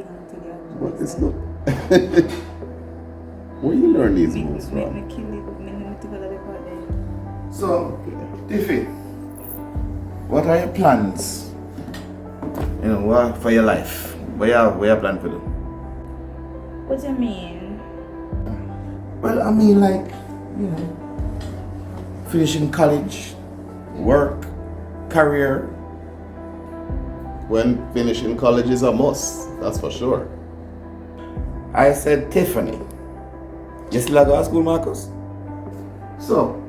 belong to the actual But it's side. not. Where you learn these moves Me from? kill it, me took a lot of part there. So, Tiffy, what are your plans? You know, what for your life? What you plan to do? What do you mean? Well, I mean, like, you know, finishing college, work, career. When finishing college is a must, that's for sure. I said Tiffany. You still go to school, Marcus? So,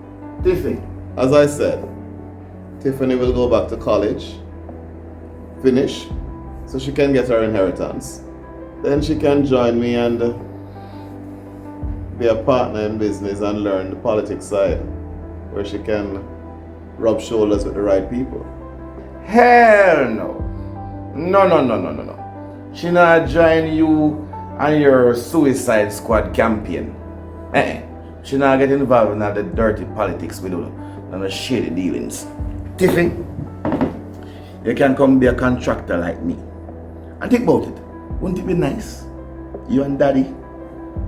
Tiffany, as I said, Tiffany will go back to college, finish, so she can get her inheritance. Then she can join me and be a partner in business and learn the politics side, where she can rub shoulders with the right people. Hell no. No. She not join you and your suicide squad campaign. She not get involved in all the dirty politics with you and the shady dealings. Tiffany, you can come be a contractor like me. And think about it. Wouldn't it be nice? You and Daddy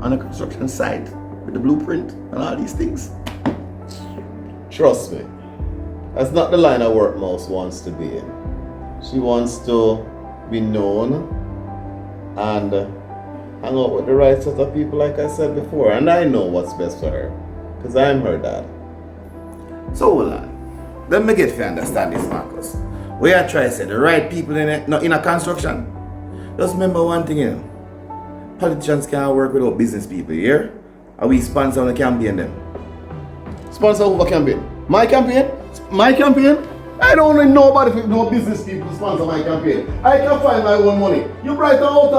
on the construction site with the blueprint and all these things. Trust me, that's not the line of work Mouse wants to be in. She wants to be known and hang out with the right set of people, like I said before. And I know what's best for her, because I'm her dad. So hold on. Let me get to understand this, Marcus. We are trying to say the right people in a construction. Just remember one thing, you know. Politicians can't work without business people, you hear? And we sponsor on the campaign them. Sponsor who campaign? My campaign? My campaign? I don't need nobody if no business people sponsor my campaign. I can find my own money. You brighten out Hold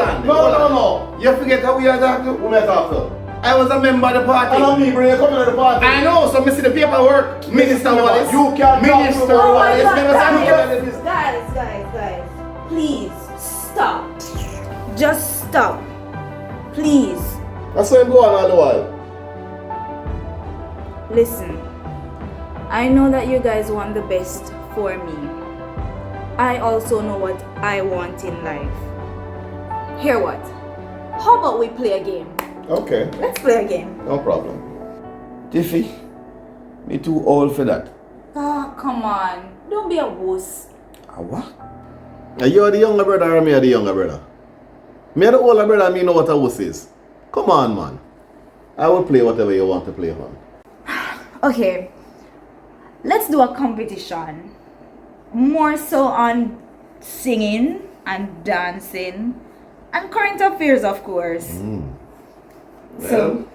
on. No. You forget how we are talking to? Who am I talking to? I was a member of the party. I don't mean bring you coming to the party. I know, so I see the paperwork. Minister Wallace. You can't Minister Oh my Wallace. God, guys. Please, stop. Just stop. Please. That's why I'm going all the while. Listen, I know that you guys want the best for me. I also know what I want in life. Hear what? How about we play a game? Okay, Let's play a game. no problem. Tiffy, me too old for that. Ah, come on. Don't be a wuss. What? Are you the younger brother or me the younger brother? Me the older brother, me know what a wuss is. Come on, man. I will play whatever you want to play, man. Okay, let's do a competition. More so on singing and dancing and current affairs, of course. Well,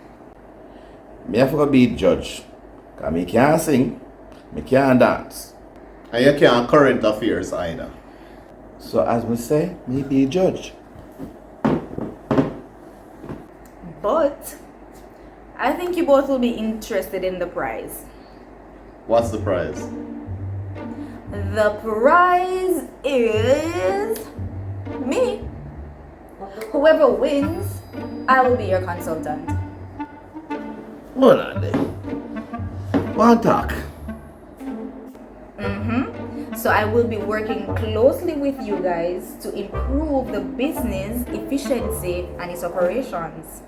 me have to be judge. Because me can't sing, me can't dance. And you can't current affairs either. So as we say, me be judge. But I think you both will be interested in the prize. What's the prize? The prize is me. Whoever wins, I will be your consultant. Hold on then. One talk. So I will be working closely with you guys to improve the business efficiency and its operations.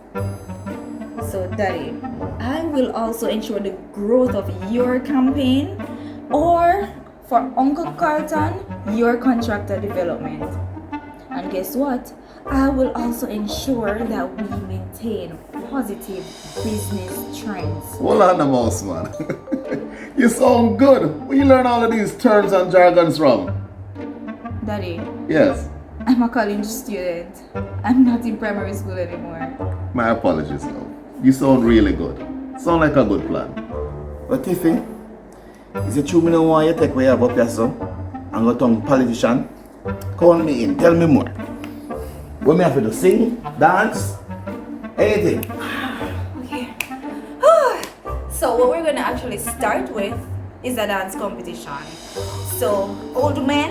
So Daddy, I will also ensure the growth of your campaign, or for Uncle Carlton, your contractor development. And guess what? I will also ensure that we maintain positive business trends. Hold on the mouse, man. You sound good. Where you learn all of these terms and jargons from? Daddy, Yes. I'm a college student. I'm not in primary school anymore. My apologies, love. You sound really good. Sound like a good plan. But Tiffy, is it true me no want you take way up here so and go to politician? Call me in, tell me more. What me have to do? Sing, dance, anything? Okay. So what we're gonna actually start with is a dance competition. So old men,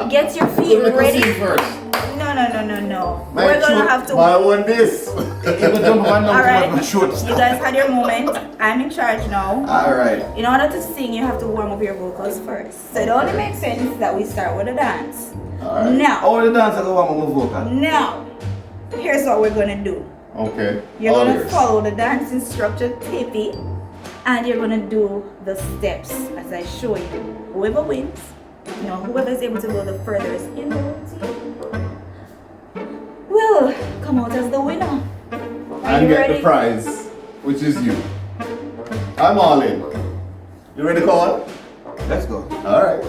get your feet Make us ready. sing first. No. No. My We're gonna shoot, have to. my one this. Alright, you guys had your moment. I'm in charge now. Alright. In order to sing, you have to warm up your vocals first. So it only makes sense that we start with a dance. Alright. Now, Oh, the dancer go on with vocal. now, here's what we're gonna do. Okay. You're All gonna yours. follow the dance instructor Tippy, and you're gonna do the steps as I show you. Whoever wins, whoever is able to go the furthest in the routine will come out as the winner. Are And you get ready? the prize, which is you. I'm all in. You ready, Cole? Let's go. Alright.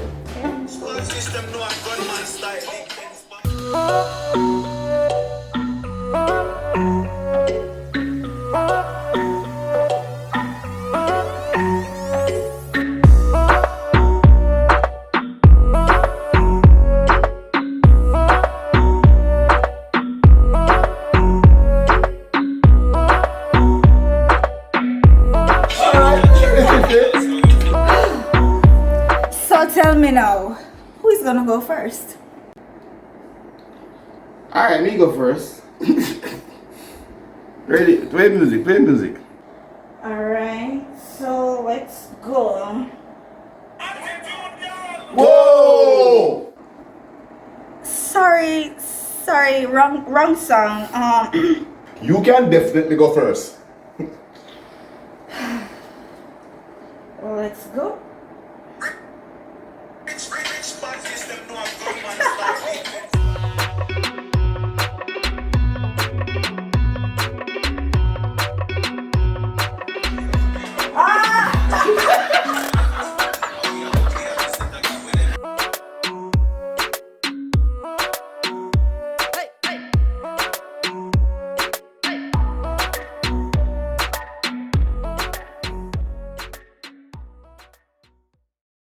So tell me now, who is gonna go first? Alright, me go first. Ready? Play music. Alright, so let's go. Whoa! Sorry, wrong song. You can definitely go first. Let's go.